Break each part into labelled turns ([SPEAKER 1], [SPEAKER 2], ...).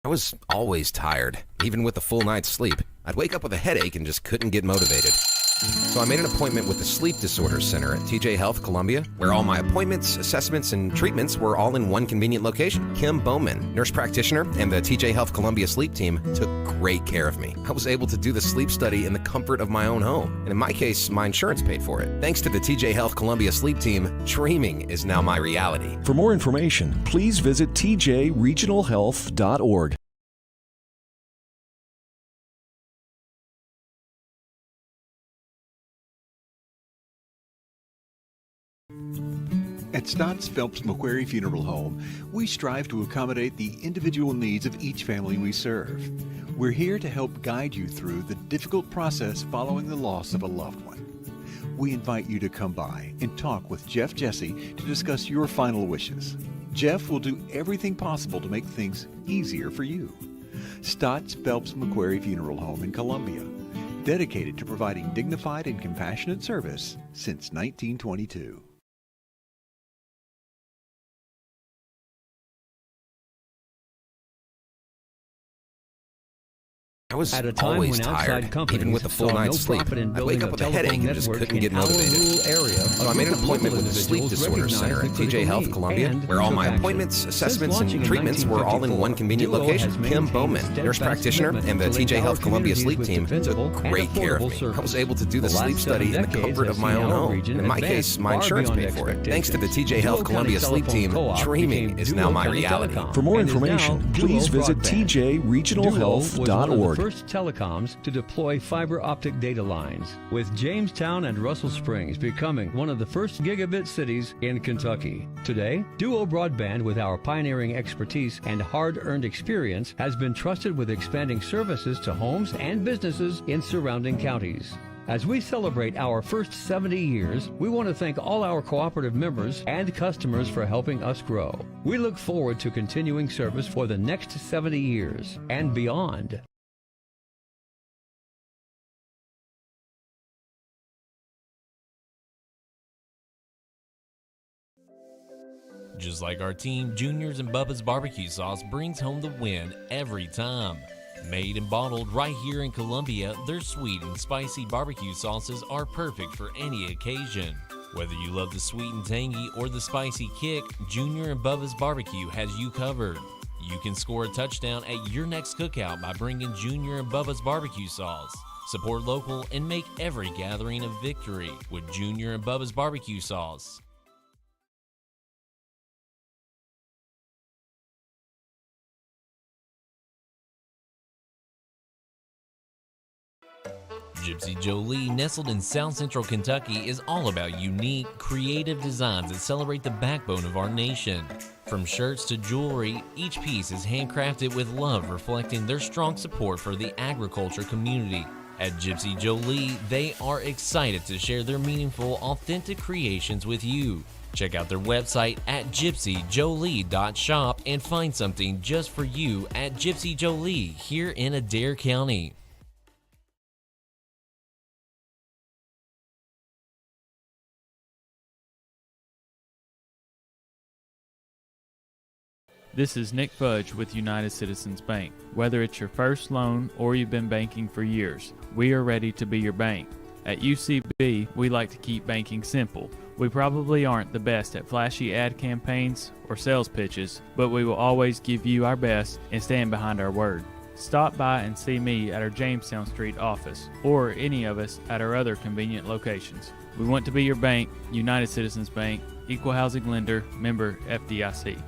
[SPEAKER 1] I was always tired, even with a full night's sleep. I'd wake up with a headache and just couldn't get motivated. So I made an appointment with the Sleep Disorders Center at TJ Health Columbia, where all my appointments, assessments, and treatments were all in one convenient location. Kim Bowman, nurse practitioner, and the TJ Health Columbia sleep team took great care of me. I was able to do the sleep study in the comfort of my own home, and in my case, my insurance paid for it. Thanks to the TJ Health Columbia sleep team, dreaming is now my reality.
[SPEAKER 2] For more information, please visit tjregionalhealth.org.
[SPEAKER 3] At Stotts Phelps Macquarie Funeral Home, we strive to accommodate the individual needs of each family we serve. We're here to help guide you through the difficult process following the loss of a loved one. We invite you to come by and talk with Jeff Jesse to discuss your final wishes. Jeff will do everything possible to make things easier for you. Stotts Phelps Macquarie Funeral Home in Columbia, dedicated to providing dignified and compassionate service since 1922.
[SPEAKER 1] I was
[SPEAKER 4] At a time
[SPEAKER 1] always
[SPEAKER 4] when outside
[SPEAKER 1] tired,
[SPEAKER 4] companies
[SPEAKER 1] even with a full
[SPEAKER 4] saw
[SPEAKER 1] night's
[SPEAKER 4] no
[SPEAKER 1] sleep.
[SPEAKER 4] profit in
[SPEAKER 1] I'd
[SPEAKER 4] building
[SPEAKER 1] wake up
[SPEAKER 4] a
[SPEAKER 1] with a headache and just
[SPEAKER 4] telephone
[SPEAKER 1] couldn't get
[SPEAKER 4] network in our
[SPEAKER 1] motivated.
[SPEAKER 4] rural area,
[SPEAKER 1] So I made an appointment with the Sleep Disorders Center at TJ Health Columbia, where all my appointments, assessments, and treatments were all in one convenient location. Kim Bowman, nurse practitioner, and the TJ Health Columbia sleep team took great care of me. I was able to do the sleep study in the comfort of my own home. In my case, my insurance paid for it. Thanks to the TJ Health Columbia sleep team, dreaming is now my reality.
[SPEAKER 2] For more information, please visit tjregionalhealth.org.
[SPEAKER 4] First telecoms to deploy fiber optic data lines, with Jamestown and Russell Springs becoming one of the first gigabit cities in Kentucky. Today, Duo Broadband, with our pioneering expertise and hard-earned experience, has been trusted with expanding services to homes and businesses in surrounding counties. As we celebrate our first 70 years, we want to thank all our cooperative members and customers for helping us grow. We look forward to continuing service for the next 70 years and beyond.
[SPEAKER 5] Just like our team, Junior's and Bubba's barbecue sauce brings home the win every time. Made and bottled right here in Columbia, their sweet and spicy barbecue sauces are perfect for any occasion. Whether you love the sweet and tangy or the spicy kick, Junior and Bubba's barbecue has you covered. You can score a touchdown at your next cookout by bringing Junior and Bubba's barbecue sauce. Support local and make every gathering a victory with Junior and Bubba's barbecue sauce. Gypsy Jolie, nestled in South Central Kentucky, is all about unique, creative designs that celebrate the backbone of our nation. From shirts to jewelry, each piece is handcrafted with love, reflecting their strong support for the agriculture community. At Gypsy Jolie, they are excited to share their meaningful, authentic creations with you. Check out their website at gypsyjolie.shop and find something just for you at Gypsy Jolie here in Adair County.
[SPEAKER 6] This is Nick Fudge with United Citizens Bank. Whether it's your first loan or you've been banking for years, we are ready to be your bank. At UCB, we like to keep banking simple. We probably aren't the best at flashy ad campaigns or sales pitches, but we will always give you our best and stand behind our word. Stop by and see me at our Jamestown Street office or any of us at our other convenient locations. We want to be your bank, United Citizens Bank, Equal Housing Lender, member FDIC.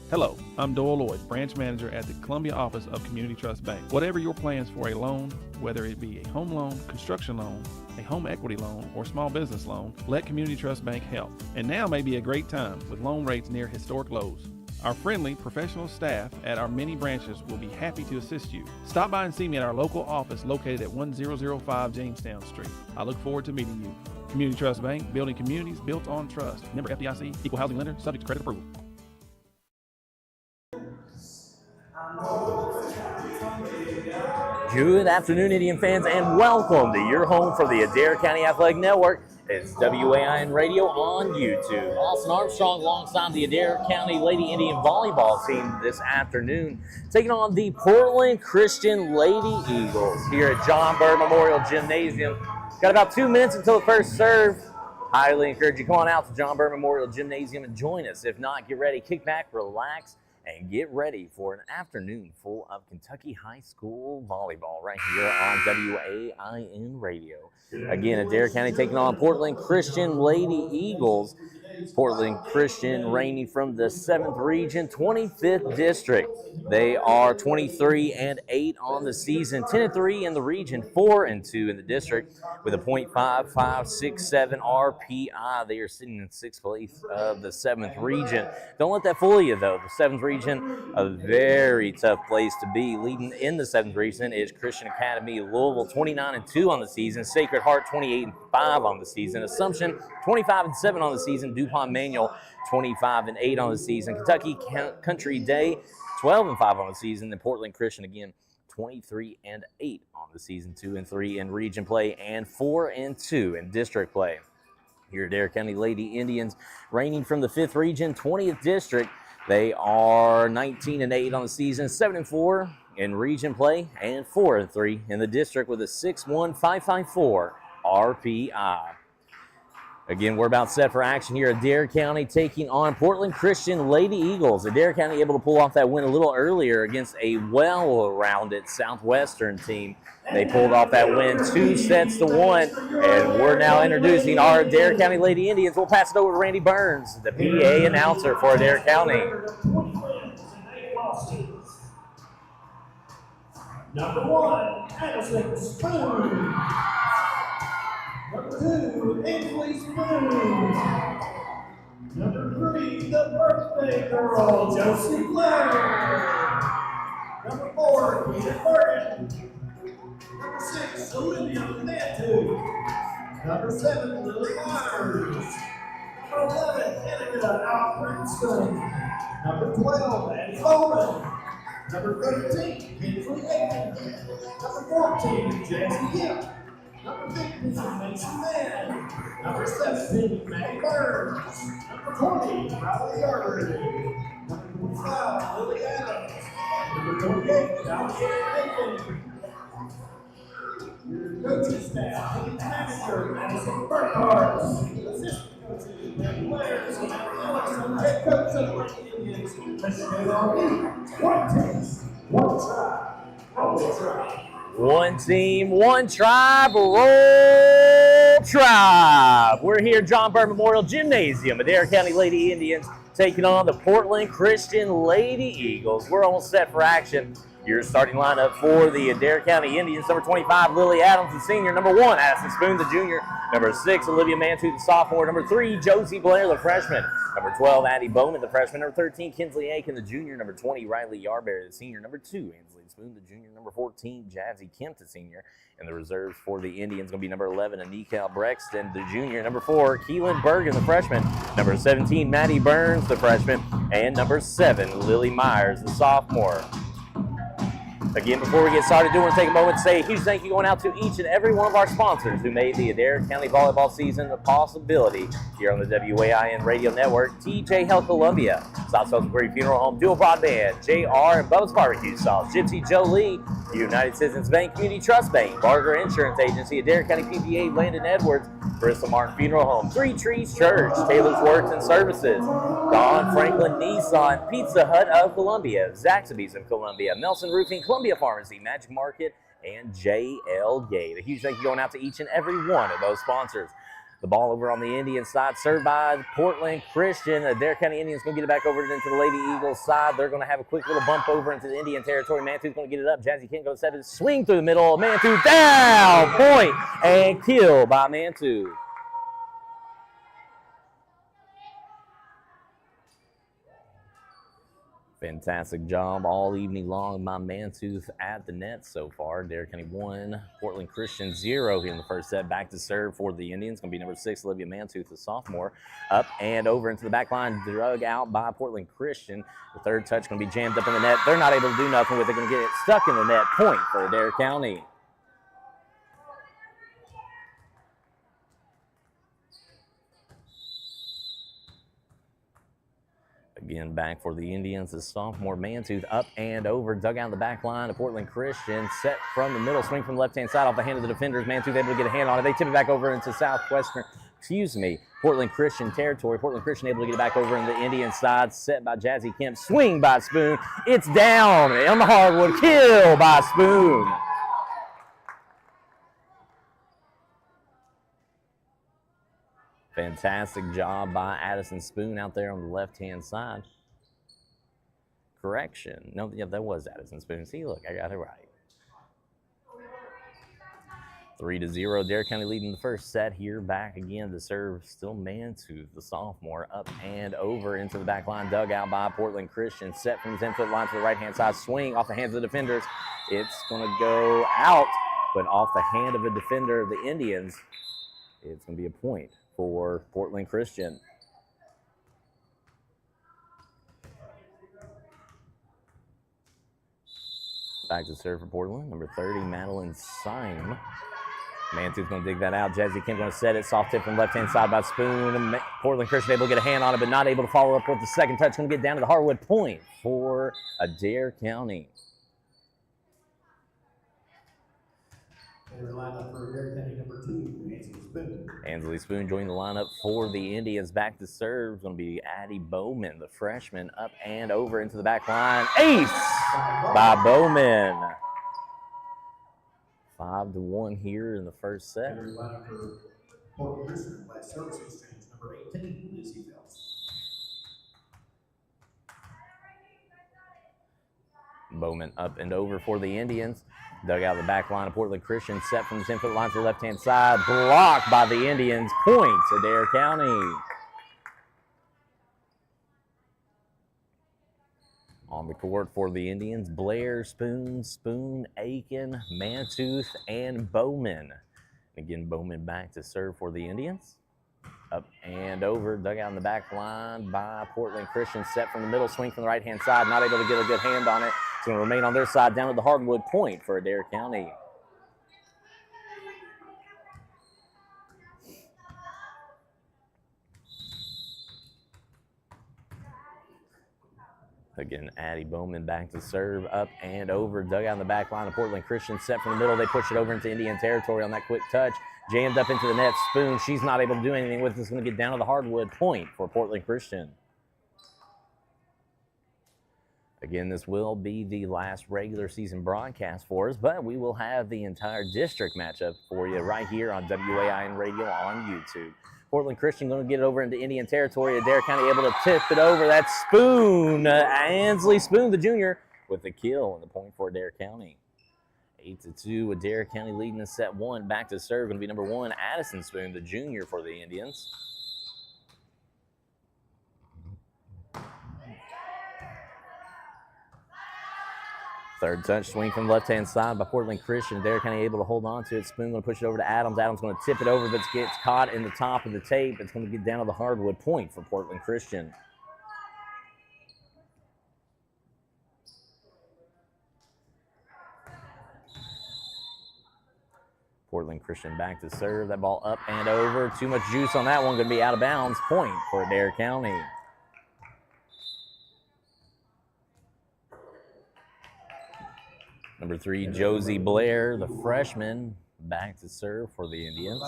[SPEAKER 7] Hello, I'm Doyle Lloyd, branch manager at the Columbia office of Community Trust Bank. Whatever your plans for a loan, whether it be a home loan, construction loan, a home equity loan, or small business loan, let Community Trust Bank help. And now may be a great time with loan rates near historic lows. Our friendly, professional staff at our many branches will be happy to assist you. Stop by and see me at our local office located at 1005 Jamestown Street. I look forward to meeting you. Community Trust Bank, building communities built on trust. Member FDIC, Equal Housing Lender, subject to credit approval.
[SPEAKER 8] Good afternoon, Indian fans, and welcome to your home for the Adair County Athletic Network It's WAIN Radio on YouTube. Austin Armstrong alongside the Adair County Lady Indian Volleyball team this afternoon, taking on the Portland Christian Lady Eagles here at John Burr Memorial Gymnasium. Got about 2 minutes until the first serve. Highly encourage you, come on out to John Burr Memorial Gymnasium and join us. If not, get ready, kick back, relax, and get ready for an afternoon full of Kentucky high school volleyball right here on WAIN Radio. Again, Adair County taking on Portland Christian Lady Eagles. Portland Christian reigning from the 7th Region, 25th District. They are 23-8 on the season, 10-3 in the region, 4-2 in the district with a .5567 RPI. They are sitting in 6th place of the 7th Region. Don't let that fool you, though. The 7th Region, a very tough place to be. Leading in the 7th Region is Christian Academy Louisville, 29-2 on the season. Sacred Heart, 28-5 on the season. Assumption, 25-7 on the season. DuPont Manual, 25-8 on the season. Kentucky Country Day, 12-5 on the season. And Portland Christian, again, 23-8 on the season, 2-3 in region play and 4-2 in district play. Here at Adair County Lady Indians, reigning from the 5th Region, 20th District. They are 19-8 on the season, 7-4 in region play and 4-3 in the district with a 6.1554 RPI. Again, we're about set for action here at Adair County taking on Portland Christian Lady Eagles. Adair County able to pull off that win a little earlier against a well-rounded Southwestern team. They pulled off that win 2-1, and we're now introducing our Adair County Lady Indians. We'll pass it over to Randy Burns, the PA announcer for Adair County.
[SPEAKER 9] Number 1, Addison Spoon. Number 2, Ainsley Spoon. Number 3, the birthday girl, Josie Blair. Number 4, Peter Burton. Number 6, Olivia Mantu. Number 7, Lily Myers. Number 11, Annika Al-Princeton. Number 12, Annie Bowman. Number 13, Kinsley Aiken. Number 14, Jesse Gibb. Number 15, Mason Mann. Number 17, Maddie Burns. Number 20, Riley Yardley. Number 25, Lily Adams. Number 28, Alexander Aiken. Your coaching staff, team manager, Madison Burkhart. Assistant coaches, Ben Blair, Samantha Ellison, head coach of the Lady Indians, Michigan R.B. One team, one tribe, always tribe.
[SPEAKER 8] One team, one tribe, roll tribe. We're here at John Burr Memorial Gymnasium, Adair County Lady Indians taking on the Portland Christian Lady Eagles. We're almost set for action. Your starting lineup for the Adair County Indians: number 25, Lily Adams, the senior; number 1, Addison Spoon, the junior; number 6, Olivia Mantu, the sophomore; number 3, Josie Blair, the freshman; number 12, Addie Bowman, the freshman; number 13, Kinsley Aiken, the junior; number 20, Riley Yarberry, the senior; number 2, Ainsley Spoon, the junior; number 14, Jazzy Kemp, the senior; and the reserves for the Indians going to be number 11, Anika Brexton, the junior; number 4, Keelan Bergen, the freshman; number 17, Maddie Burns, the freshman; and number 7, Lily Myers, the sophomore. Again, before we get started, I do want to take a moment to say a huge thank you going out to each and every one of our sponsors who made the Adair County volleyball season a possibility here on the WAIN Radio Network. TJ Health Columbia, South Social Security Funeral Home, Dual Broadband, JR and Bubba's Barbecue Sauce, Gypsy Jolie, United Citizens Bank, Community Trust Bank, Barger Insurance Agency, Adair County PPA, Landon Edwards, Bristol Martin Funeral Home, Three Trees Church, Taylor's Works and Services, Don Franklin Nissan, Pizza Hut of Columbia, Zaxby's of Columbia, Nelson Roofing, Columbia Pharmacy, Magic Market, and JL Gate. A huge thank you going out to each and every one of those sponsors. The ball over on the Indian side, served by Portland Christian. The Adair County Indians going to get it back over into the Lady Eagles side. They're going to have a quick little bump over into the Indian territory. Mantu's going to get it up. Jazzy King goes set it, swing through the middle. Mantu down, point, and kill by Mantu. Fantastic job all evening long by Mantooth at the net so far. Adair County 1, Portland Christian 0 here in the first set. Back to serve for the Indians. Going to be number 6, Olivia Mantooth, the sophomore. Up and over into the back line, drug out by Portland Christian. The third touch going to be jammed up in the net. They're not able to do nothing with it. Going to get it stuck in the net. Point for Adair County. Again, back for the Indians, the sophomore Mantooth up and over, dug out the back line of Portland Christian, set from the middle, swing from the left-hand side off the hand of the defenders. Mantooth able to get a hand on it. They tip it back over into Portland Christian territory. Portland Christian able to get it back over in the Indian side, set by Jazzy Kemp, swing by Spoon. It's down on the hardwood, kill by Spoon. Fantastic job by Addison Spoon out there on the left-hand side. Correction. No, yeah, that was Addison Spoon. See, look, I got it right. 3-0. Adair County leading the first set here. Back again to serve. Still Mantooth, the sophomore, up and over into the back line. Dug out by Portland Christian. Set from the 10-foot line to the right-hand side. Swing off the hands of the defenders. It's going to go out, but off the hand of a defender of the Indians. It's going to be a point for Portland Christian. Back to serve for Portland, number 30, Madeline Syme. Mantooth's going to dig that out. Jazzy Kemp going to set it. Soft tip from left-hand side by Spoon. Portland Christian able to get a hand on it, but not able to follow up with the second touch. Going to get down to the hardwood, point for Adair County.
[SPEAKER 9] Lineup for Adair County, number 2, Ansley Spoon.
[SPEAKER 8] Ansley Spoon joining the lineup for the Indians. Back to serve is going to be Addie Bowman, the freshman, up and over into the back line. Ace by Bowman. 5-1 here in the first set.
[SPEAKER 9] Lineup for Portland Christian, last service exchange, number 18, Lizzie Phelps.
[SPEAKER 8] Bowman up and over for the Indians. Dug out the back line of Portland Christian, set from the 10-foot line to the left-hand side. Blocked by the Indians. Points Adair County. On the court for the Indians, Blair, Spoon, Aiken, Mantooth, and Bowman. Again, Bowman back to serve for the Indians. Up and over, dug out in the back line by Portland Christian, set from the middle, swing from the right-hand side, not able to get a good hand on it. It's going to remain on their side, down to the hardwood, point for Adair County. Again, Addie Bowman back to serve, up and over, dug out in the back line of Portland Christian, set from the middle. They push it over into Indian territory on that quick touch. Jammed up into the net, Spoon. She's not able to do anything with it. It's going to get down to the hardwood, point for Portland Christian. Again, this will be the last regular season broadcast for us, but we will have the entire district matchup for you right here on WAIN Radio on YouTube. Portland Christian going to get it over into Indian territory. Adair County able to tip it over. That's Spoon. Ansley Spoon, the junior, with the kill and the point for Adair County. 8-2, Adair County leading in set one. Back to serve, going to be number 1, Addison Spoon, the junior for the Indians. Third touch, swing from the left-hand side by Portland Christian. Adair County able to hold on to it. Spoon going to push it over to Adams. Adams going to tip it over, but it gets caught in the top of the tape. It's going to get down to the hardwood, point for Portland Christian. Portland Christian back to serve. That ball up and over. Too much juice on that one. Going to be out of bounds. Point for Adair County. Number 3, Josie Blair, the freshman, back to serve for the Indians.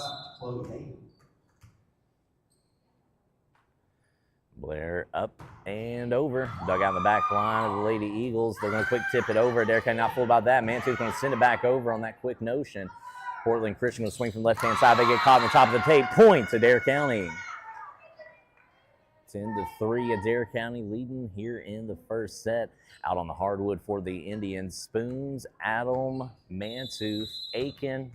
[SPEAKER 8] Blair up and over. Dug out in the back line of the Lady Eagles. They're going to quick tip it over. Adair County not fooled about that. Mantooth's going to send it back over on that quick notion. Portland Christian going to swing from the left-hand side. They get caught on the top of the tape. Points Adair County. 10-3, Adair County leading here in the first set. Out on the hardwood for the Indians, Spoons, Adam, Mantooth, Aiken,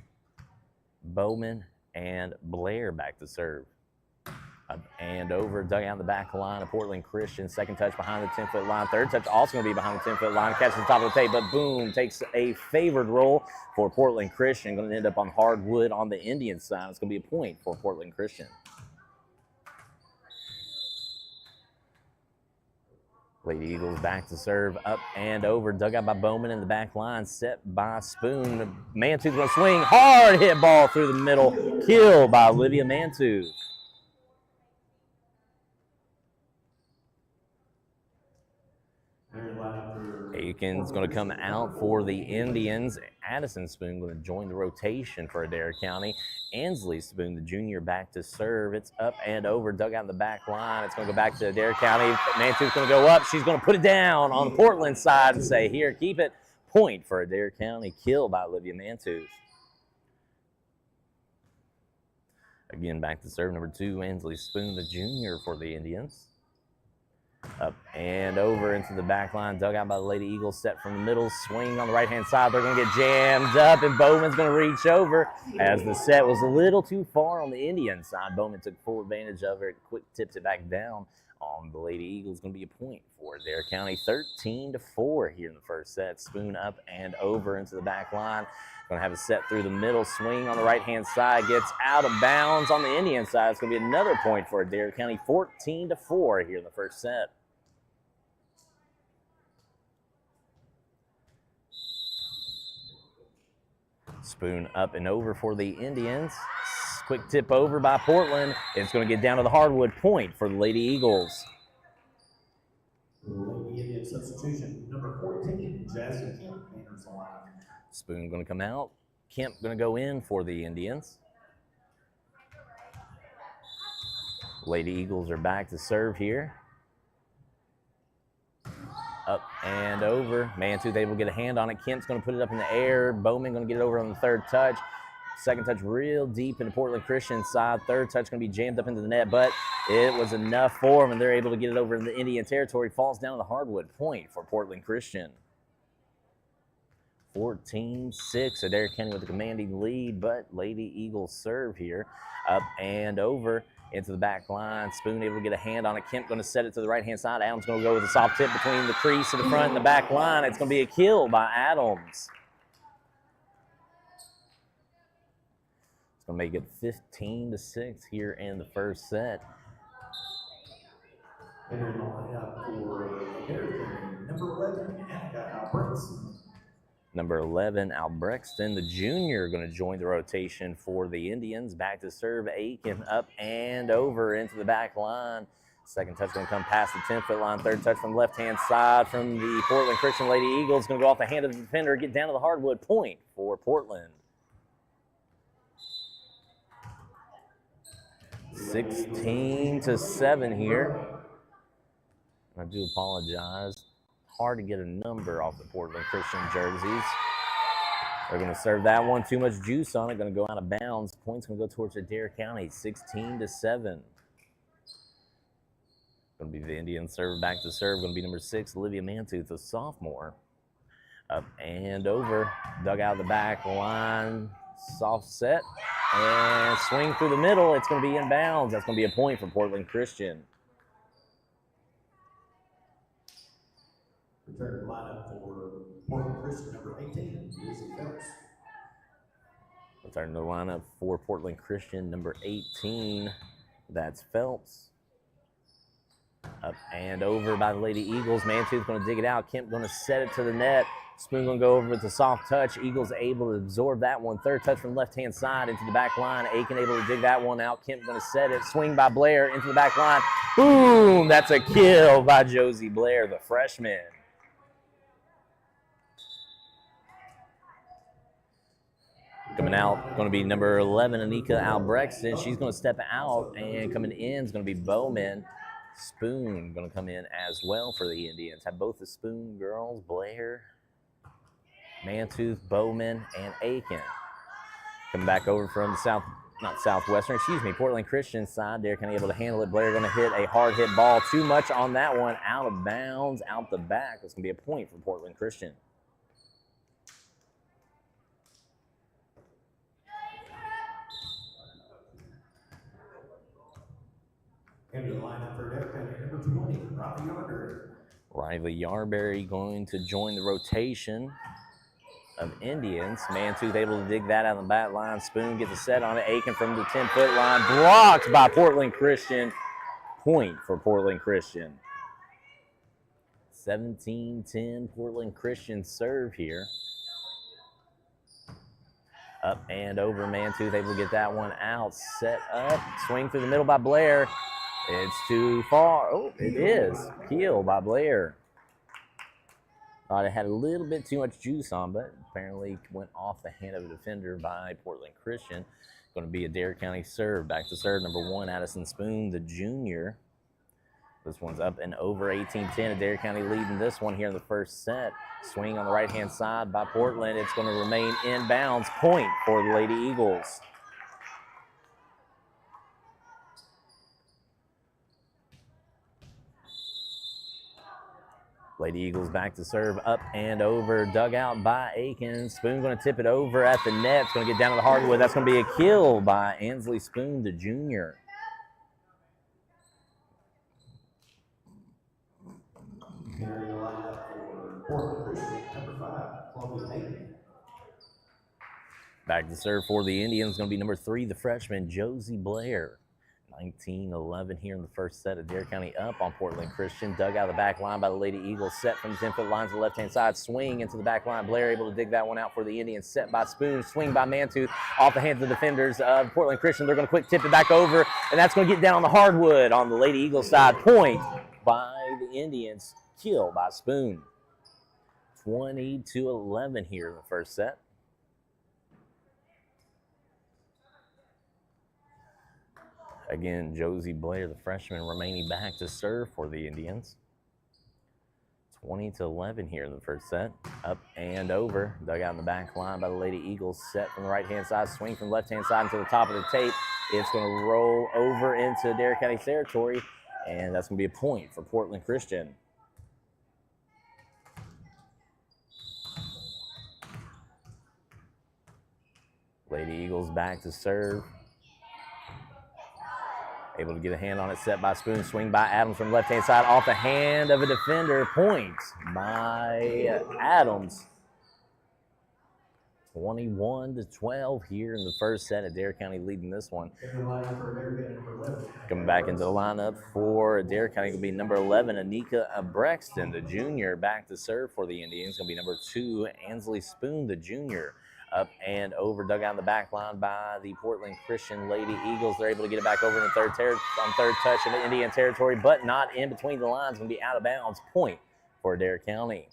[SPEAKER 8] Bowman, and Blair back to serve. Up and over, dug out in the back line of Portland Christian. Second touch behind the 10-foot line. Third touch also going to be behind the 10-foot line. Catches the top of the tape, but boom, takes a favored roll for Portland Christian. Going to end up on hardwood on the Indian side. It's going to be a point for Portland Christian. Lady Eagles back to serve, up and over. Dug out by Bowman in the back line, set by Spoon. Mantooth going to swing. Hard hit ball through the middle. Kill by Olivia Mantooth. Aiken's going to come out for the Indians. Addison Spoon going to join the rotation for Adair County. Ansley Spoon, the junior, back to serve. It's up and over, dug out in the back line. It's going to go back to Adair County. Mantooth's going to go up. She's going to put it down on the Portland side and say, here, keep it. Point for Adair County. Kill by Olivia Mantooth. Again, back to serve, number 2, Ansley Spoon, the junior, for the Indians. Up and over into the back line, dug out by the Lady Eagles, set from the middle, swing on the right-hand side. They're going to get jammed up, and Bowman's going to reach over as the set was a little too far on the Indian side. Bowman took full advantage of it, quick tips it back down on the Lady Eagles. Going to be a point for Adair County, 13-4 here in the first set. Spoon up and over into the back line. Going to have a set through the middle, swing on the right-hand side, gets out of bounds on the Indian side. It's going to be another point for Adair County, 14-4 here in the first set. Spoon up and over for the Indians. Quick tip over by Portland. It's going to get down to the hardwood, point for the Lady Eagles.
[SPEAKER 9] Lady Indian substitution, number 14, Jazzy Kemp enters the line.
[SPEAKER 8] Spoon going to come out. Kemp going to go in for the Indians. Lady Eagles are back to serve here. Up and over. Mantooth able to get a hand on it. Kemp's going to put it up in the air. Bowman going to get it over on the third touch. Second touch real deep into Portland Christian side. Third touch going to be jammed up into the net, but it was enough for them, and they're able to get it over in the Indian territory. Falls down to the hardwood, point for Portland Christian. 14-6. Adair County with a commanding lead, but Lady Eagles serve here. Up and over into the back line. Spoon able to get a hand on it. Kemp going to set it to the right-hand side. Adams going to go with a soft tip between the crease to the front and the back line. It's going to be a kill by Adams. It's going to make it 15-6 here in the first set.
[SPEAKER 9] Entering the lineup for Adair County, number 11, Annika Albrechtsen.
[SPEAKER 8] Number 11, Albrechtston, the junior, going to join the rotation for the Indians. Back to serve, Aiken up and over into the back line. Second touch going to come past the 10-foot line. Third touch from the left-hand side from the Portland Christian Lady Eagles. Going to go off the hand of the defender, get down to the hardwood, point for Portland. 16-7 here. I do apologize. Hard to get a number off the Portland Christian jerseys. They're going to serve that one. Too much juice on it. Going to go out of bounds. Points going to go towards Adair County. 16-7. Going to be the Indian serve back to serve. Going to be number 6, Olivia Mantooth, a sophomore. Up and over. Dug out of the back line. Soft set. And swing through the middle. It's going to be in bounds. That's going to be a point for Portland Christian.
[SPEAKER 9] Return to the lineup for Portland Christian, number 18, Lizzie Phelps.
[SPEAKER 8] Return to the lineup for Portland Christian, number 18. That's Phelps. Up and over by the Lady Eagles. Mantooth going to dig it out. Kemp going to set it to the net. Spoon going to go over with a soft touch. Eagles able to absorb that one. Third touch from left-hand side into the back line. Aiken able to dig that one out. Kemp going to set it. Swing by Blair into the back line. Boom! That's a kill by Josie Blair, the freshman. Coming out, going to be number 11, Anika Albrechtston. She's going to step out, and coming in is going to be Bowman. Spoon going to come in as well for the Indians. Have both the Spoon girls, Blair, Mantooth, Bowman, and Aiken. Coming back over from the Portland Christian side. They're kind of able to handle it. Blair going to hit a hard hit ball. Too much on that one. Out of bounds, out the back. It's going to be a point for Portland Christian.
[SPEAKER 9] Into the lineup for Adair County, number 20, Riley Yarberry.
[SPEAKER 8] Riley Yarberry going to join the rotation of Indians. Mantooth able to dig that out of the back line. Spoon gets a set on it. Aiken from the 10-foot line. Blocked by Portland Christian. Point for Portland Christian. 17-10 Portland Christian serve here. Up and over. Mantooth able to get that one out. Set up. Swing through the middle by Blair. It's too far. Oh, it is. Kill by Blair. Thought it had a little bit too much juice on, but apparently went off the hand of a defender by Portland Christian. Going to be Adair County serve. Back to serve, number 1, Addison Spoon, the junior. This one's up and over, 18-10. Adair County leading this one here in the first set. Swing on the right-hand side by Portland. It's going to remain inbounds. Point for the Lady Eagles. Lady Eagles back to serve, up and over, dug out by Aiken. Spoon going to tip it over at the net. It's going to get down to the hardwood. That's going to be a kill by Ansley Spoon, the junior. Back to serve for the Indians, going to be number 3, the freshman, Josie Blair. 19-11 here in the first set. Adair County up on Portland Christian. Dug out of the back line by the Lady Eagles. Set from the 10-foot line to the left-hand side. Swing into the back line. Blair able to dig that one out for the Indians. Set by Spoon. Swing by Mantooth. Off the hands of the defenders of Portland Christian. They're going to quick tip it back over, and that's going to get down on the hardwood on the Lady Eagles side. Point by the Indians. Kill by Spoon. 20-11 here in the first set. Again, Josie Blair, the freshman, remaining back to serve for the Indians. 20-11 here in the first set. Up and over. Dug out in the back line by the Lady Eagles. Set from the right-hand side. Swing from the left-hand side into the top of the tape. It's going to roll over into Adair County territory, and that's going to be a point for Portland Christian. Lady Eagles back to serve. Able to get a hand on it, set by Spoon, swing by Adams from the left-hand side, off the hand of a defender, point by Adams. 21-12 here in the first set. Adair County leading this one. Coming back into the lineup for Adair County will be number 11, Anika Brexton, the junior, back to serve for the Indians. Going to be number 2, Ansley Spoon, the junior. Up and over, dug out in the back line by the Portland Christian Lady Eagles. They're able to get it back over in the third touch in the Indian territory, but not in between the lines. Going to be out of bounds. Point for Adair County.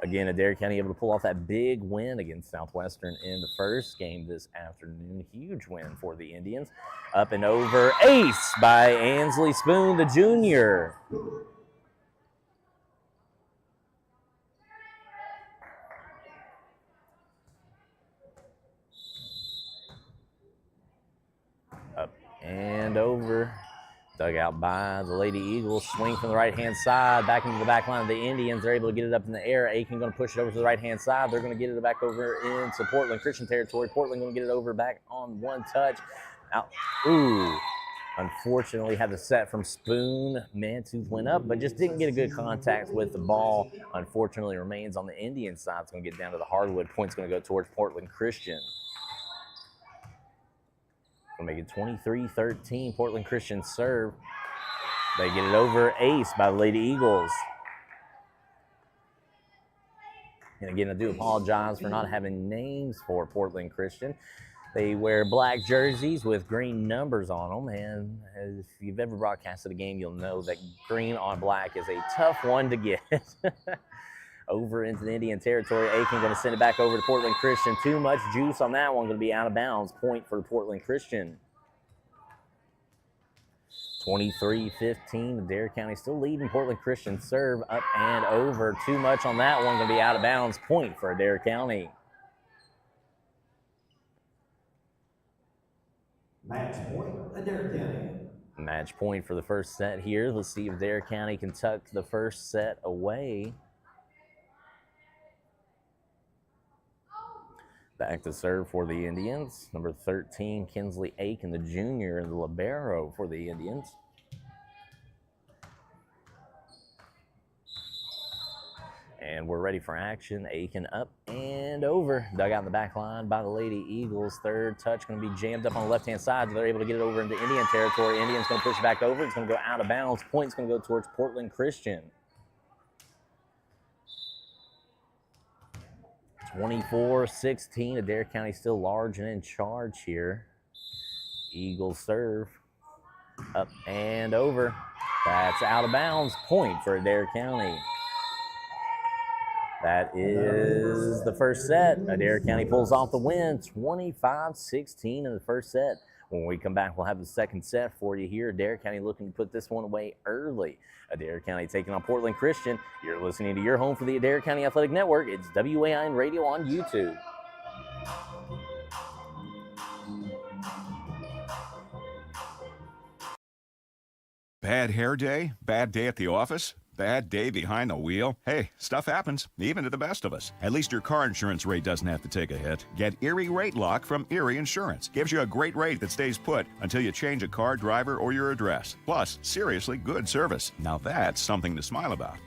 [SPEAKER 8] Again, Adair County able to pull off that big win against Southwestern in the first game this afternoon. Huge win for the Indians. Up and over, ace by Ansley Spoon, the junior. And over, dug out by the Lady Eagles. Swing from the right-hand side, back into the back line of the Indians. They're able to get it up in the air. Aiken going to push it over to the right-hand side. They're going to get it back over into Portland Christian territory. Portland going to get it over back on one touch. Out. Ooh. Unfortunately, had the set from Spoon. Mantooth went up, but just didn't get a good contact with the ball. Unfortunately, remains on the Indian side. It's going to get down to the hardwood. Point's going to go towards Portland Christian. Gonna make it 23-13. Portland Christian serve. They get it over, ace by the Lady Eagles. And again, I do apologize for not having names for Portland Christian. They wear black jerseys with green numbers on them, and if you've ever broadcasted a game, you'll know that green on black is a tough one to get. Over into the Indian territory. Aiken going to send it back over to Portland Christian. Too much juice on that one. Going to be out of bounds. Point for Portland Christian. 23-15. Adair County still leading Portland Christian. Serve up and over. Too much on that one. Going to be out of bounds. Point for Adair County.
[SPEAKER 9] Match point, Adair County.
[SPEAKER 8] Match point for the first set here. Let's see if Adair County can tuck the first set away. Back to serve for the Indians. Number 13, Kinsley Aiken, the junior, and the libero for the Indians. And we're ready for action. Aiken up and over. Dug out in the back line by the Lady Eagles. Third touch going to be jammed up on the left-hand side. They're able to get it over into Indian territory. Indians going to push it back over. It's going to go out of bounds. Point's going to go towards Portland Christian. 24-16. Adair County still large and in charge here. Eagles serve. Up and over. That's out of bounds. Point for Adair County. That is the first set. Adair County pulls off the win, 25-16 in the first set. When we come back, we'll have the second set for you here. Adair County looking to put this one away early. Adair County taking on Portland Christian. You're listening to your home for the Adair County Athletic Network. It's WAIN Radio on YouTube.
[SPEAKER 10] Bad hair day? Bad day at the office? Bad day behind the wheel? Hey, stuff happens, even to the best of us. At least your car insurance rate doesn't have to take a hit. Get Erie Rate Lock from Erie Insurance. Gives you a great rate that stays put until you change a car, driver, or your address. Plus, seriously good service. Now that's something to smile about.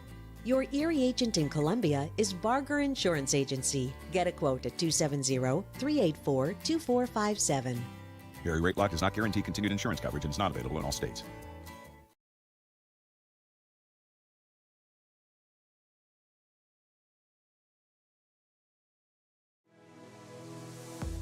[SPEAKER 11] Your Erie agent in Columbia is Barger Insurance Agency. Get a quote at 270-384-2457.
[SPEAKER 10] Erie Rate Lock does not guarantee continued insurance coverage and is not available in all states.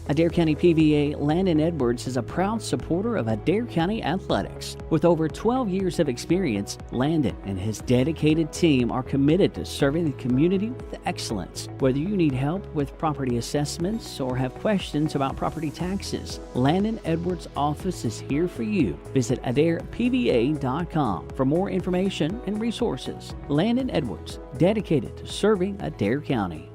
[SPEAKER 12] Adair County PVA Landon Edwards is a proud supporter of Adair County Athletics. With over 12 years of experience, Landon and his dedicated team are committed to serving the community with excellence. Whether you need help with property assessments or have questions about property taxes, Landon Edwards' office is here for you. Visit AdairPVA.com for more information and resources. Landon Edwards, dedicated to serving Adair County.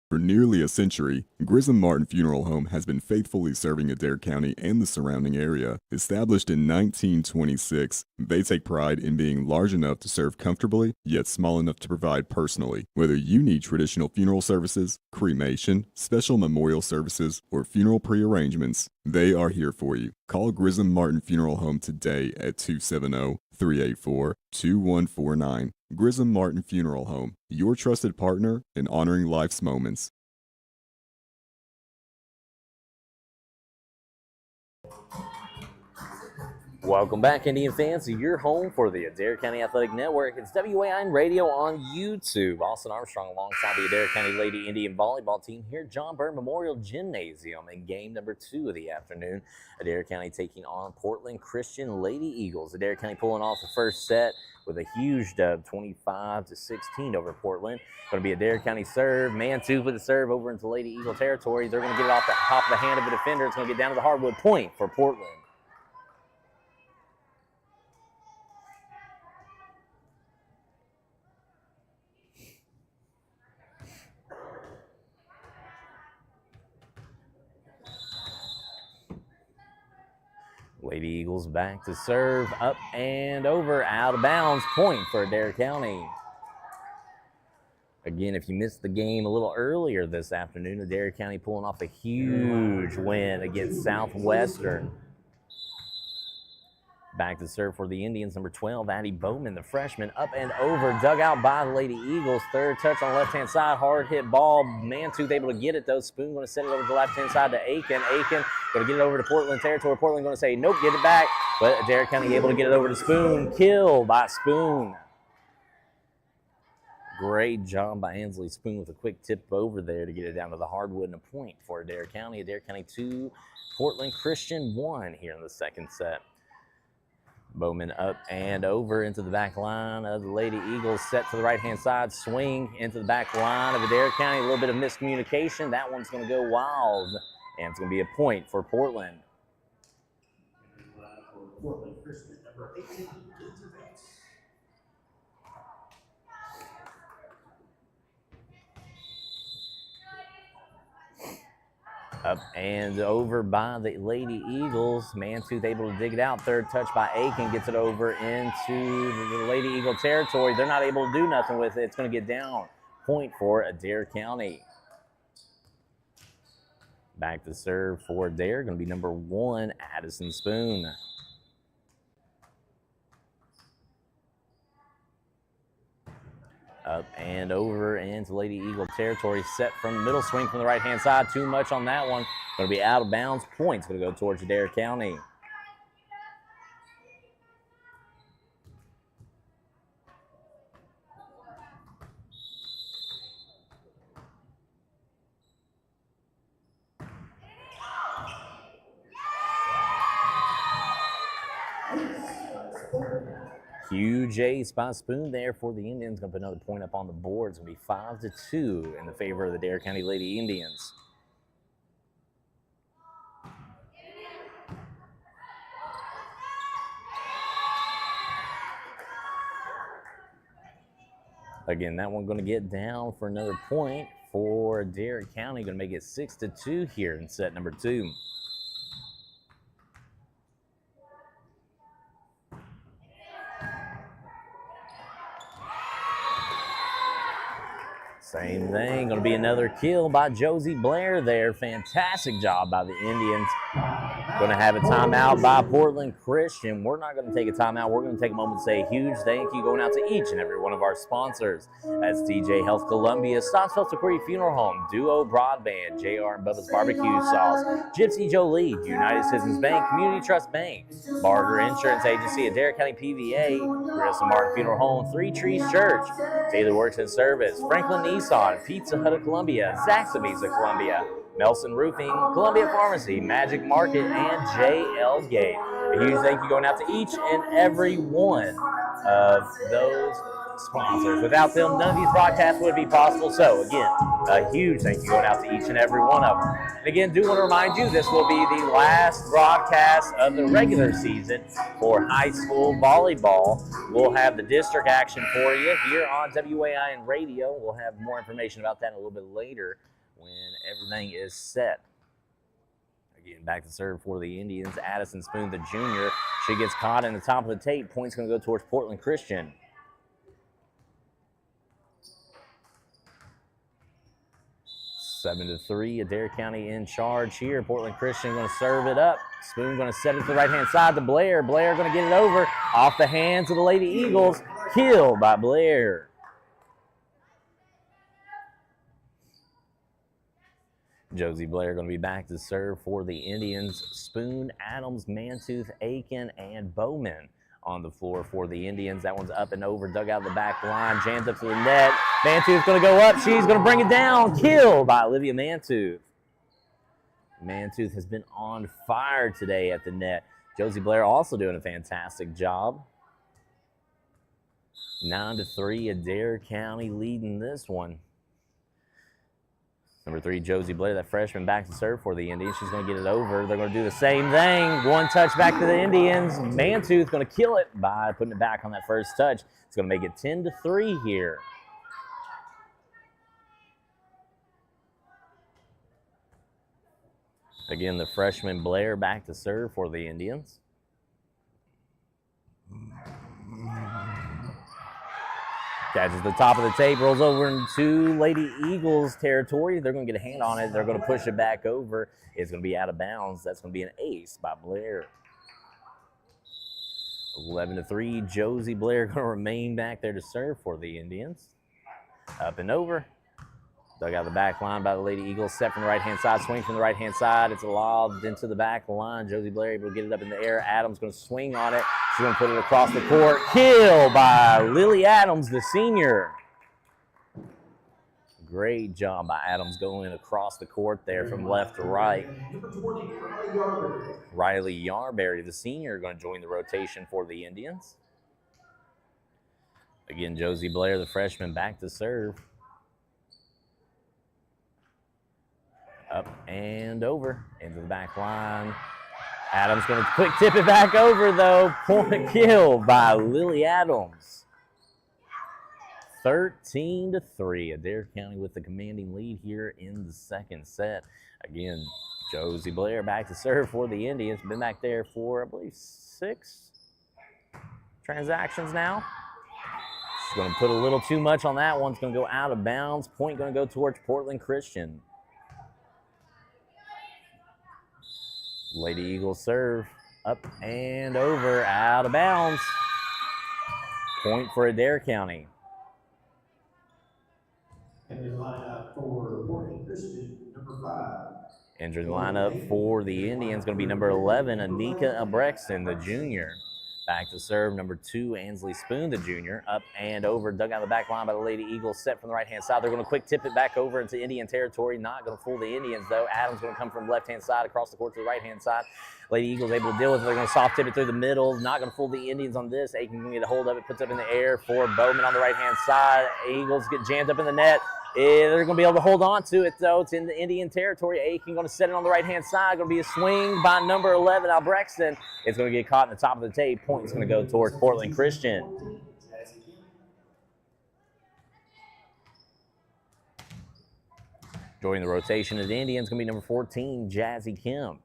[SPEAKER 13] For nearly a century, Grissom Martin Funeral Home has been faithfully serving Adair County and the surrounding area. Established in 1926, they take pride in being large enough to serve comfortably, yet small enough to provide personally. Whether you need traditional funeral services, cremation, special memorial services, or funeral prearrangements, they are here for you. Call Grissom Martin Funeral Home today at 270-384-2149. Grissom Martin Funeral Home, your trusted partner in honoring life's moments.
[SPEAKER 8] Welcome back, Indian fans, to your home for the Adair County Athletic Network. It's WAIN Radio on YouTube. Austin Armstrong alongside the Adair County Lady Indian Volleyball team here at John Byrne Memorial Gymnasium in game number 2 of the afternoon. Adair County taking on Portland Christian Lady Eagles. Adair County pulling off the first set with a huge dub, 25-16 over Portland. Going to be Adair County serve, man two with the serve over into Lady Eagle territory. They're going to get it off the top of the hand of the defender. It's going to get down to the hardwood point for Portland. Lady Eagles back to serve, up and over, out of bounds, point for Adair County. Again, if you missed the game a little earlier this afternoon, Adair County pulling off a huge win against Southwestern. Back to serve for the Indians, number 12, Addie Bowman, the freshman, up and over, dug out by the Lady Eagles. Third touch on the left-hand side, hard hit ball. Mantooth able to get it, though. Spoon going to send it over to the left-hand side to Aiken. Aiken going to get it over to Portland territory. Portland going to say, nope, get it back. But Adair County able to get it over to Spoon. Kill by Spoon. Great job by Ansley Spoon with a quick tip over there to get it down to the hardwood and a point for Adair County. Adair County 2, Portland Christian 1 here in the second set. Bowman up and over into the back line of the Lady Eagles, set to the right-hand side, swing into the back line of Adair County. A little bit of miscommunication. That one's going to go wild, and it's going to be a point for Portland.
[SPEAKER 9] Portland Christian, number 18, intervenes.
[SPEAKER 8] Up and over by the Lady Eagles. Mantooth able to dig it out. Third touch by Aiken gets it over into the Lady Eagle territory. They're not able to do nothing with it. It's going to get down. Point for Adair County. Back to serve for Adair. Going to be number 1, Addison Spoon. Up and over into Lady Eagle territory, set from the middle, swing from the right-hand side. Too much on that one. Going to be out of bounds. Points going to go towards Adair County. Huge ace by Spoon there for the Indians. Going to put another point up on the board. It's going to be 5-2 in the favor of the Adair County Lady Indians. Again, that one going to get down for another point for Adair County. Going to make it 6-2 here in set number 2. Same thing, going to be another kill by Josie Blair there. Fantastic job by the Indians. Going to have a timeout by Portland Christian. We're not going to take a timeout. We're going to take a moment to say a huge thank you going out to each and every one of our sponsors. That's TJ Health Columbia, Stocksville Sequoia Funeral Home, Duo Broadband, JR and Bubba's Barbecue Sauce, Gypsy Jolie, United Citizens Bank, Community Trust Bank, Barger Insurance Agency, Adair County PVA, Grissom Martin Funeral Home, Three Trees Church, Taylor Works and Service, Franklin Nissan, Pizza Hut of Columbia, Zaxby's of Columbia, Melson Roofing, Columbia Pharmacy, Magic Market, and JL Gate. A huge thank you going out to each and every one of those sponsors. Without them, none of these broadcasts would be possible. So, again, a huge thank you going out to each and every one of them. And again, do want to remind you, this will be the last broadcast of the regular season for high school volleyball. We'll have the district action for you here on WAIN Radio. We'll have more information about that a little bit later when everything is set. Again, back to serve for the Indians. Addison Spoon, the junior. She gets caught in the top of the tape. Points going to go towards Portland Christian. Seven to 3, Adair County in charge here. Portland Christian going to serve it up. Spoon going to set it to the right-hand side to Blair. Blair going to get it over off the hands of the Lady Eagles. Kill by Blair. Josie Blair going to be back to serve for the Indians. Spoon, Adams, Mantooth, Aiken, and Bowman on the floor for the Indians. That one's up and over, dug out the back line, jammed up to the net. Mantooth's going to go up. She's going to bring it down. Kill by Olivia Mantooth. Mantooth has been on fire today at the net. Josie Blair also doing a fantastic job. 9-3, Adair County leading this one. Number 3, Josie Blair, that freshman, back to serve for the Indians. She's going to get it over. They're going to do the same thing. One touch back to the Indians. Mantooth going to kill it by putting it back on that first touch. It's going to make it 10-3 here. Again, the freshman Blair back to serve for the Indians. Catches the top of the tape, rolls over into Lady Eagles territory. They're going to get a hand on it. They're going to push it back over. It's going to be out of bounds. That's going to be an ace by Blair. 11-3, Josie Blair going to remain back there to serve for the Indians. Up and over. Dug out the back line by the Lady Eagles. Set from the right-hand side. Swing from the right-hand side. It's lobbed into the back line. Josie Blair able to get it up in the air. Adams going to swing on it. She's going to put it across the court. Kill by Lily Adams, the senior. Great job by Adams going across the court there from left to right. Riley Yarberry, the senior, going to join the rotation for the Indians. Again, Josie Blair, the freshman, back to serve. Up and over into the back line. Adams going to quick tip it back over, though. Point kill by Lily Adams. 13-3. Adair County with the commanding lead here in the second set. Again, Josie Blair back to serve for the Indians. Been back there for, I believe, 6 transactions now. She's going to put a little too much on that one. It's going to go out of bounds. Point going to go towards Portland Christian. Lady Eagles serve, up and over, out of bounds. Point for Adair County.
[SPEAKER 9] Entering lineup for Portland Christian, number 5.
[SPEAKER 8] Entering lineup for the Indians, going to be number 11, Anika Abrexton, the junior. Back to serve, number 2, Ansley Spoon, the junior. Up and over, dug out the back line by the Lady Eagles, set from the right-hand side. They're going to quick tip it back over into Indian territory. Not going to fool the Indians, though. Adams going to come from left-hand side across the court to the right-hand side. Lady Eagles able to deal with it. They're going to soft tip it through the middle. Not going to fool the Indians on this. Aiken can get a hold of it, puts it up in the air for Bowman on the right-hand side. Eagles get jammed up in the net. They're going to be able to hold on to it, though. It's in the Indian territory. Aiken going to set it on the right-hand side. Going to be a swing by number 11, Albrechtson. It's going to get caught in the top of the tape. Point is going to go towards Portland Christian. Joining the rotation of the Indians going to be number 14, Jazzy Kim.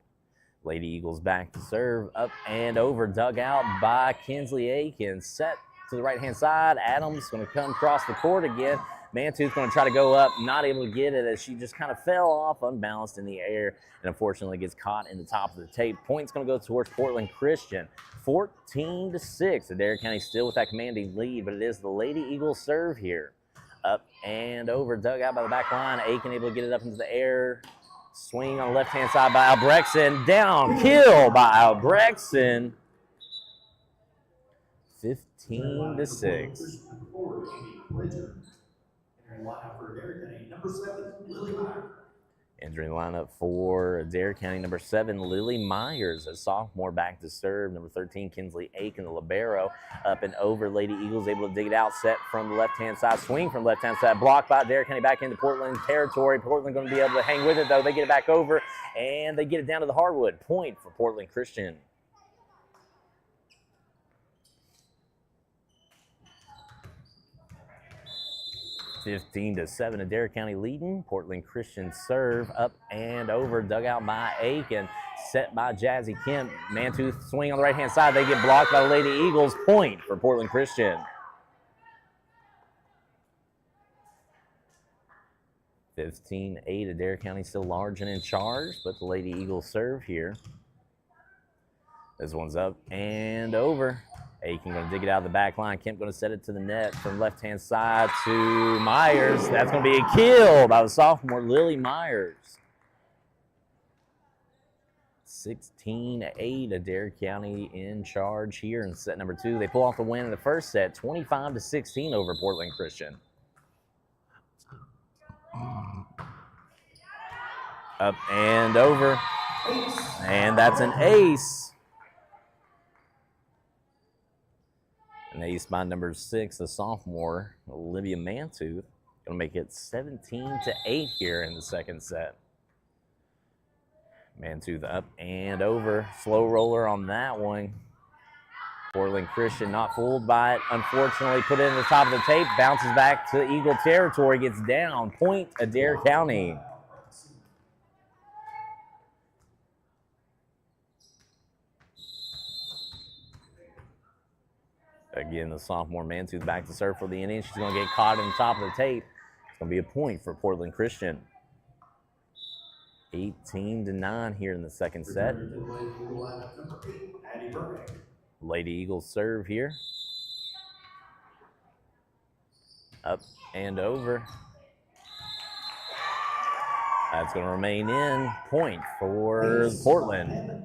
[SPEAKER 8] Lady Eagles back to serve. Up and over. Dug out by Kinsley Aiken. Set to the right-hand side. Adams going to come across the court again. Mantooth going to try to go up, not able to get it as she just kind of fell off unbalanced in the air and unfortunately gets caught in the top of the tape. Point's going to go towards Portland Christian, 14-6. Adair County still with that commanding lead, but it is the Lady Eagles serve here. Up and over, dug out by the back line. Aiken able to get it up into the air. Swing on the left-hand side by Albrechtson. Down, kill by Albrechtson. 15-6. Entering the lineup for Adair County, number 7, Lily Myers, a sophomore back to serve. Number 13, Kinsley Aiken, the libero. Up and over, Lady Eagles able to dig it out, set from the left-hand side, swing from left-hand side, blocked by Adair County back into Portland territory. Portland going to be able to hang with it, though. They get it back over, and they get it down to the hardwood. Point for Portland Christian. (15-7), Adair County leading. Portland Christian serve, up and over, dug out by Aiken, set by Jazzy Kemp. Mantooth swing on the right-hand side. They get blocked by the Lady Eagles. Point for Portland Christian. 15-8, Adair County still large and in charge, but the Lady Eagles serve here. This one's up and over. Aiken going to dig it out of the back line. Kemp going to set it to the net from left-hand side to Myers. That's going to be a kill by the sophomore, Lily Myers. 16-8, Adair County in charge here in set number 2. They pull off the win in the first set, 25-16 over Portland Christian. Up and over. And that's an ace. An ace by number 6, the sophomore, Olivia Mantooth. Going to make it 17-8 here in the second set. Mantooth up and over. Slow roller on that one. Portland Christian not fooled by it. Unfortunately, put it in the top of the tape. Bounces back to Eagle territory. Gets down. Point Adair County. Again, the sophomore Mantooth back to serve for the Indians. She's going to get caught in the top of the tape. It's going to be a point for Portland Christian. 18-9 here in the second set. Lady Eagles serve here. Up and over. That's going to remain in. Point for Portland.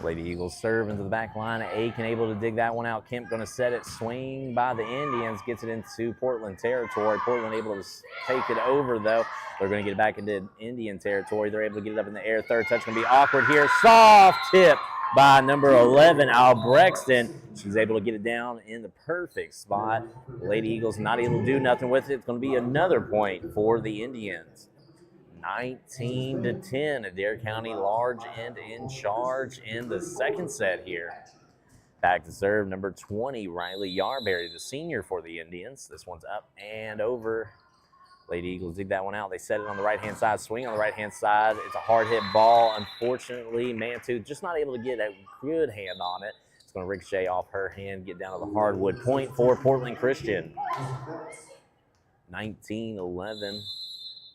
[SPEAKER 8] Lady Eagles serve into the back line. Aiken able to dig that one out. Kemp going to set it. Swing by the Indians. Gets it into Portland territory. Portland able to take it over, though. They're going to get it back into Indian territory. They're able to get it up in the air. Third touch going to be awkward here. Soft tip by number 11, Albrechtson. She's able to get it down in the perfect spot. Lady Eagles not able to do nothing with it. It's going to be another point for the Indians. 19-10, Adair County large and in charge in the second set here. Back to serve, number 20, Riley Yarberry, the senior for the Indians. This one's up and over. Lady Eagles dig that one out. They set it on the right-hand side, swing on the right-hand side. It's a hard-hit ball. Unfortunately, Mantooth just not able to get a good hand on it. It's going to ricochet off her hand, get down to the hardwood. Point for Portland Christian. 19-11.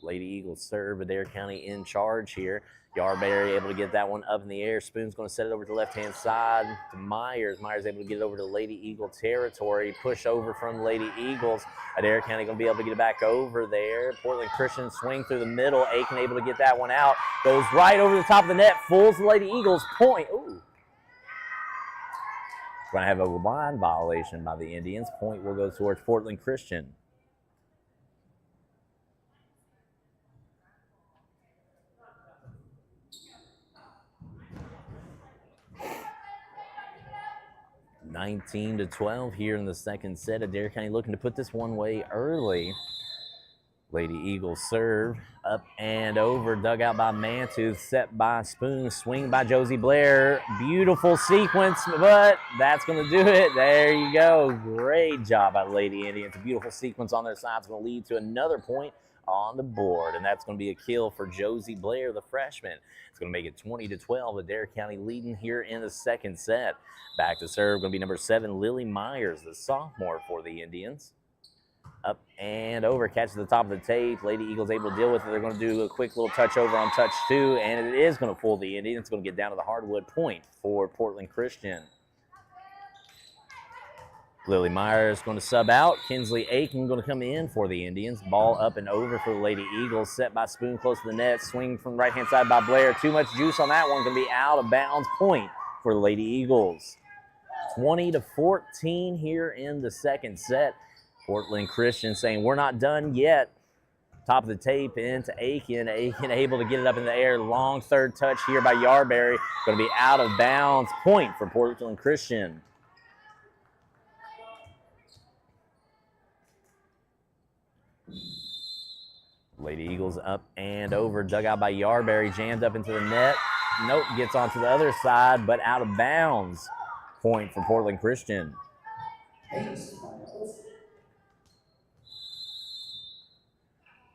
[SPEAKER 8] Lady Eagles serve. Adair County in charge here. Yarberry able to get that one up in the air. Spoon's going to set it over to the left-hand side to Myers. Myers able to get it over to Lady Eagle territory. Push over from Lady Eagles. Adair County going to be able to get it back over there. Portland Christian swing through the middle. Aiken able to get that one out. Goes right over the top of the net. Fools the Lady Eagles. Point. Ooh. Going to have a line violation by the Indians. Point will go towards Portland Christian. (19-12) here in the second set. Adair County looking to put this one away early. Lady Eagles serve up and over, dug out by Mantooth, set by Spoon, swing by Josie Blair. Beautiful sequence, but that's going to do it. There you go. Great job by Lady Indians. A beautiful sequence on their side is going to lead to another point on the board, and that's going to be a kill for Josie Blair, the freshman. It's going to make it 20-12. Adair County leading here in the second set. Back to serve, going to be number 7, Lily Myers, the sophomore for the Indians. Up and over, catches the top of the tape. Lady Eagles able to deal with it. They're going to do a quick little touch over on touch 2, and it is going to fool the Indians. It's going to get down to the hardwood. Point for Portland Christian. Lily Myers going to sub out. Kinsley Aiken going to come in for the Indians. Ball up and over for the Lady Eagles. Set by Spoon close to the net. Swing from the right-hand side by Blair. Too much juice on that one. Going to be out of bounds. Point for the Lady Eagles. 20-14 here in the second set. Portland Christian saying, we're not done yet. Top of the tape into Aiken. Aiken able to get it up in the air. Long third touch here by Yarberry. Going to be out of bounds. Point for Portland Christian. Lady Eagles up and over. Dug out by Yarberry. Jammed up into the net. Nope, gets onto the other side, but out of bounds. Point for Portland Christian.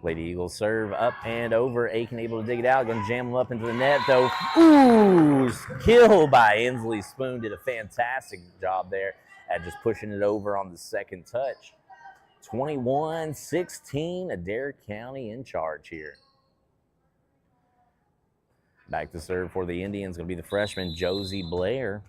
[SPEAKER 8] Lady Eagles serve up and over. Aiken able to dig it out. Going to jam them up into the net, though. Ooh, kill by Inslee Spoon. Did a fantastic job there at just pushing it over on the second touch. 21-16, Adair County in charge here. Back to serve for the Indians. Going to be the freshman, Josie Blair.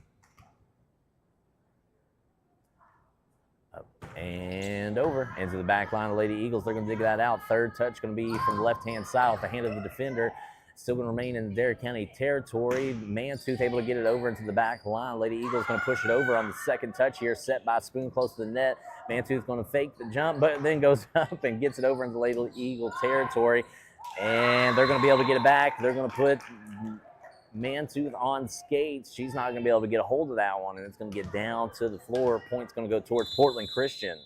[SPEAKER 8] And over into the back line of Lady Eagles. They're going to dig that out. Third touch going to be from the left-hand side off the hand of the defender. Still going to remain in the Adair County territory. Mantooth able to get it over into the back line. Lady Eagles going to push it over on the second touch here. Set by Spoon close to the net. Mantooth going to fake the jump, but then goes up and gets it over into Lady Eagle territory. And they're going to be able to get it back. They're going to put Mantooth on skates. She's not going to be able to get a hold of that one, and it's going to get down to the floor. Point's going to go towards Portland Christian.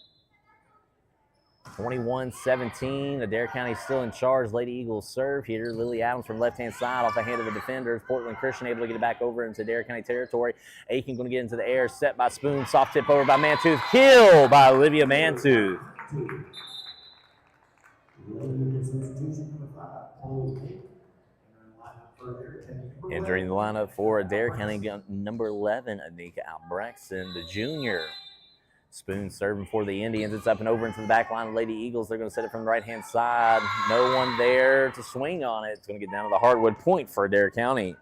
[SPEAKER 8] 21-17. Adair County still in charge. Lady Eagles serve here. Lily Adams from left-hand side off the hand of the defenders. Portland Christian able to get it back over into Adair County territory. Aiken going to get into the air. Set by Spoon. Soft tip over by Mantooth. Kill by Olivia Mantooth. Entering the lineup for Adair County, number 11, Anika Albrechtson, the junior. Spoon serving for the Indians. It's up and over into the back line of Lady Eagles. They're going to set it from the right-hand side. No one there to swing on it. It's going to get down to the hardwood. Point for Adair County.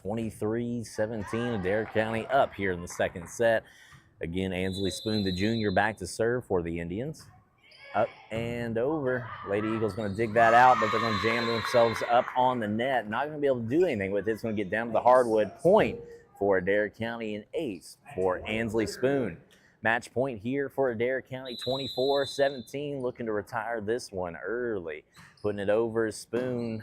[SPEAKER 8] (23-17), Adair County up here in the second set. Again, Ansley Spoon, the junior, back to serve for the Indians. Up and over. Lady Eagles going to dig that out, but they're going to jam themselves up on the net. Not going to be able to do anything with it. It's going to get down to the hardwood. Point for Adair County, and ace for Ansley Spoon. Match point here for Adair County, 24-17. Looking to retire this one early. Putting it over Spoon.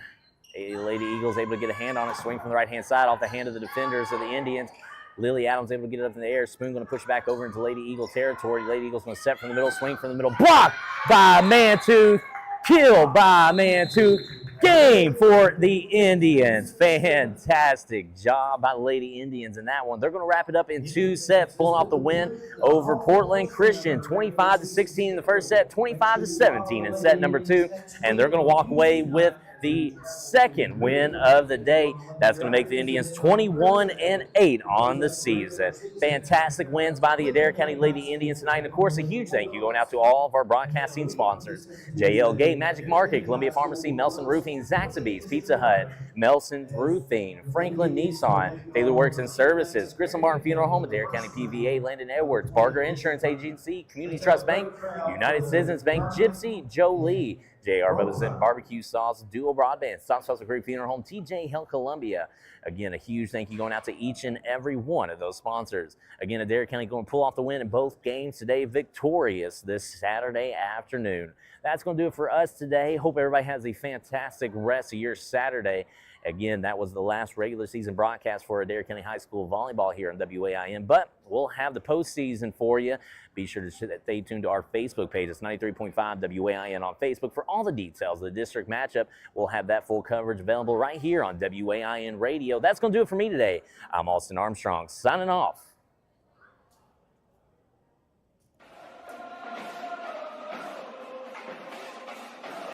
[SPEAKER 8] Lady Eagles able to get a hand on it. Swing from the right-hand side off the hand of the defenders of the Indians. Lily Adams able to get it up in the air. Spoon going to push back over into Lady Eagle territory. Lady Eagles going to set from the middle, swing from the middle. Blocked by Mantooth. Killed by Mantooth. Game for the Indians. Fantastic job by Lady Indians in that one. They're going to wrap it up in 2 sets, pulling off the win over Portland Christian. 25-16 in the first set, 25-17 in set number 2. And they're going to walk away with the second win of the day. That's going to make the Indians 21-8 on the season. Fantastic wins by the Adair County Lady Indians tonight. And, of course, a huge thank you going out to all of our broadcasting sponsors. JL Gate, Magic Market, Columbia Pharmacy, Melson Roofing, Zaxby's, Pizza Hut, Melson Roofing, Franklin Nissan, Taylor Works and Services, Grissom Barn Funeral Home, Adair County PVA, Landon Edwards, Barger Insurance Agency, Community Trust Bank, United Citizens Bank, Gypsy Jolie, J.R. Bubba's Barbecue Sauce, Duo Broadband, Stop Sauce Creek Funeral Home, TJ Health Columbia. Again, a huge thank you going out to each and every one of those sponsors. Again, Adair County going to pull off the win in both games today, victorious this Saturday afternoon. That's going to do it for us today. Hope everybody has a fantastic rest of your Saturday. Again, that was the last regular season broadcast for Adair County High School volleyball here on WAIN, but we'll have the postseason for you. Be sure to stay tuned to our Facebook page. It's 93.5 WAIN on Facebook for all the details of the district matchup. We'll have that full coverage available right here on WAIN Radio. That's going to do it for me today. I'm Austin Armstrong, signing off.